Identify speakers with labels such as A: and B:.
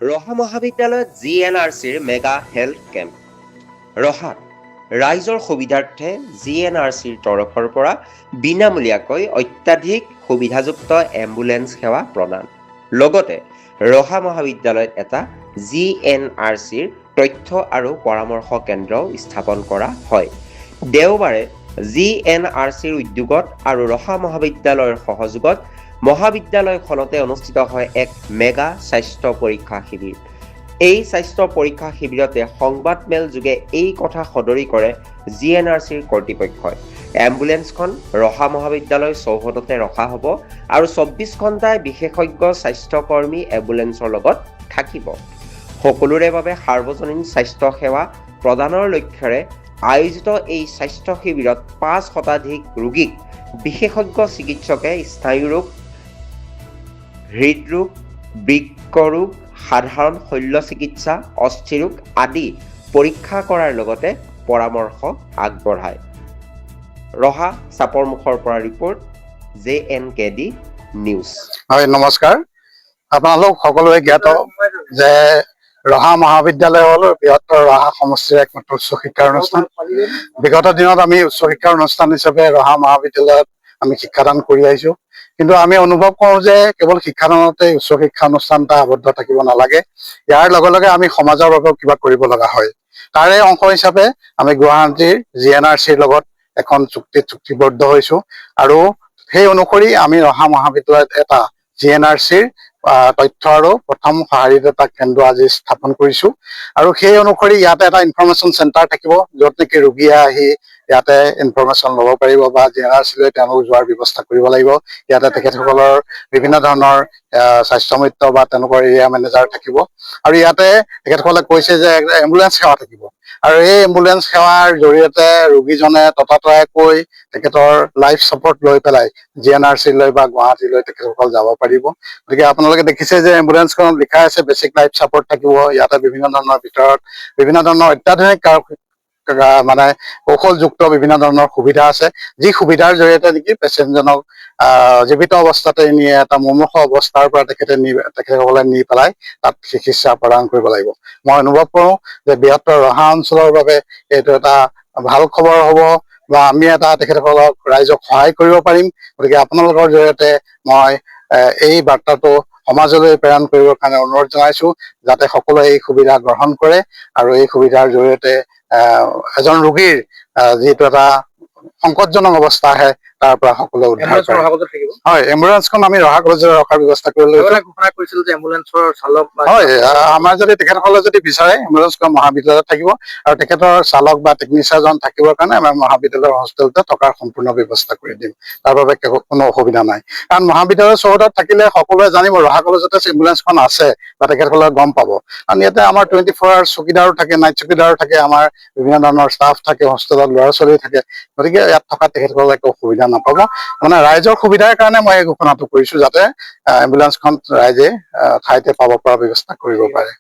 A: ৰহা মহাবিদ্যালয়ত GNRCৰ mega health camp. ৰহাত ৰাইজৰ সুবিধাৰ্থে GNRCৰ তৰফৰ পৰা বিনামূলীয়াকৈ অত্যাধিক সুবিধাযুক্ত এম্বুলেন্স সেৱা প্ৰদান। লগতে ৰহা মহাবিদ্যালয়ত এটা GNRCৰ তথ্য আৰু পৰামৰ্শ কেন্দ্ৰ স্থাপন কৰা হয়। দেওবাৰে GNRCৰ উদ্যোগত আৰু ৰহা মহাবিদ্যালয়ৰ সহযোগত মহাবিদ্যালয়খনতে অনুষ্ঠিত হয় এক মেগা স্বাস্থ্য পৰীক্ষা শিবিৰ। এই স্বাস্থ্য পৰীক্ষা শিবিৰতে সংবাদমেল যোগে এই কথা সদৰি কৰে GNRCৰ কৰ্তৃপক্ষই। এম্বুলেন্সখন ৰহা মহাবিদ্যালয় চৌহদতে ৰখা হ'ব আৰু 24 ঘণ্টাই বিশেষজ্ঞ স্বাস্থ্যকৰ্মী এম্বুলেন্সৰ লগত থাকিব। সকলোৰে বাবে সাৰ্বজনীন স্বাস্থ্য সেৱা প্ৰদানৰ লক্ষ্যৰে আয়োজিত এই স্বাস্থ্য শিবিৰত 5 শতাধিক ৰোগীক বিশেষজ্ঞ চিকিৎসকে স্নায়ুৰোগ, হৃদৰোগ, বৃক্কৰোগ, সাধাৰণ শল্য চিকিৎসা, অস্থিৰোগ আদি পৰীক্ষা কৰাৰ লগতে পৰামৰ্শ আগবঢ়ায়। ৰহা চাপৰমুখৰ পৰা ৰিপৰ্ট JNKD নিউজ।
B: হয়, নমস্কাৰ। আপোনালোক সকলোৱে জ্ঞাত যে ৰহা মহাবিদ্যালয় হ'ল বৃহত্তৰ ৰহা সমষ্টিৰ একমাত্ৰ উচ্চ শিক্ষাৰ অনুষ্ঠান। বিগত দিনত আমি উচ্চ শিক্ষাৰ অনুষ্ঠান হিচাপে ৰহা মহাবিদ্যালয়ত আমি শিক্ষাদান কৰি আহিছো। কিন্তু আমি অনুভৱ কৰোঁ যে কেৱল শিক্ষাদানতে উচ্চ শিক্ষা অনুষ্ঠান এটা আবদ্ধ থাকিব নালাগে। ইয়াৰ লগে লগে আমি সমাজৰ বাবেও কিবা কৰিব লগা হয়। তাৰে অংশ হিচাপে আমি গুৱাহাটীৰ GNRCৰ লগত এখন চুক্তিবদ্ধ হৈছো আৰু সেই অনুসৰি আমি ৰহা মহাবিদ্যালয়ত এটা GNRCৰ তথ্য আৰু প্ৰথম সহায়িকতা কেন্দ্ৰ আজি স্থাপন কৰিছো। আৰু সেই অনুসৰি ইয়াতে এটা ইনফৰমেশ্যন চেণ্টাৰ থাকিব, য'ত নেকি ৰোগীয়ে আহি ইয়াতে ইনফৰমেশ্যন ল'ব পাৰিব বা GNRC লৈ তেওঁলোক যোৱাৰ ব্যৱস্থা কৰিব লাগিব। ইয়াতে তেখেতসকলৰ বিভিন্ন ধৰণৰ স্বাস্থ্য মিত্ৰ বা তেওঁলোকৰ এৰিয়া মেনেজাৰ থাকিব। আৰু ইয়াতে তেখেতসকলে কৈছে যে এম্বুলেন্স সেৱা থাকিব। আৰু এই এম্বুলেন্স সেৱাৰ জৰিয়তে ৰোগীজনে ততাতয়াকৈ তেখেতৰ লাইফ ছাপৰ্ট লৈ পেলাই GNRC লৈ বা গুৱাহাটীলৈ তেখেতসকল যাব পাৰিব। গতিকে আপোনালোকে দেখিছে যে এম্বুলেন্সখনত লিখা আছে বেছিক লাইফ ছাপৰ্ট থাকিব। ইয়াতে বিভিন্ন ধৰণৰ ভিতৰত বিভিন্ন ধৰণৰ অত্যাধুনিক মানে কৌশলযুক্ত বিভিন্ন ধৰণৰ সুবিধা আছে, যি সুবিধাৰ জৰিয়তে নেকি পেচেণ্টজনক জীৱিত অৱস্থাতে নিয়ে এটা মুমূৰ্ষু অৱস্থাৰ পৰা তেখেতসকলে নি পেলাই তাত চিকিৎসা প্ৰদান কৰিব লাগিব। মই অনুভৱ কৰোঁ যে বৃহত্তৰ ৰহা অঞ্চলৰ বাবে এইটো এটা ভাল খবৰ হ'ব বা আমি এটা তেখেতসকলক ৰাইজক সহায় কৰিব পাৰিম। গতিকে আপোনালোকৰ জৰিয়তে মই এই বাৰ্তাটো সমাজলৈ প্ৰেৰণ কৰিবৰ কাৰণে অনুৰোধ জনাইছো, যাতে সকলোৱে এই সুবিধা গ্ৰহণ কৰে আৰু এই সুবিধাৰ জৰিয়তে এজন ৰোগীৰ যিটো এটা সংকটজনক অৱস্থা আহে তাৰ পৰা সকলোৱে উদ্ধাৰ কৰে। হয়, এম্বুলেন্সখন আমি ৰহা কলেজত ৰখাৰ ব্যৱস্থা কৰিব হয়। আমাৰ যদি তেখেতসকলে যদি বিচাৰে এম্বুলেন্সখন মহাবিদ্যালয়ত থাকিব আৰু তেখেতৰ চালক বা টেকনিচিয়ানজন থাকিবৰ কাৰণে আমাৰ মহাবিদ্যালয়ৰ হোষ্টেলতে থকাৰ সম্পূৰ্ণ ব্যৱস্থা কৰি দিম। তাৰ বাবে কোনো অসুবিধা নাই, কাৰণ মহাবিদ্যালয়ৰ চৌহদত থাকিলে সকলোৱে জানিব ৰহা কলেজতে এম্বুলেন্সখন আছে বা তেখেতসকলে গম পাব। কাৰণ ইয়াতে আমাৰ 24 আৱাৰ্ছ চকীদাৰো থাকে, নাইট চকীদাৰো থাকে, আমাৰ বিভিন্ন ধৰণৰ ষ্টাফ থাকে, হোষ্টেলত ল'ৰা ছোৱালী থাকে। গতিকে ইয়াত থকা তেখেতসকলে একো অসুবিধা নাপাব। মানে ৰাইজৰ সুবিধাৰ কাৰণে মই এই ঘোষণাটো কৰিছো, যাতে এম্বুলেন্সখন ৰাইজে ঠাইতে পাব পৰা ব্যৱস্থা কৰিব পাৰে।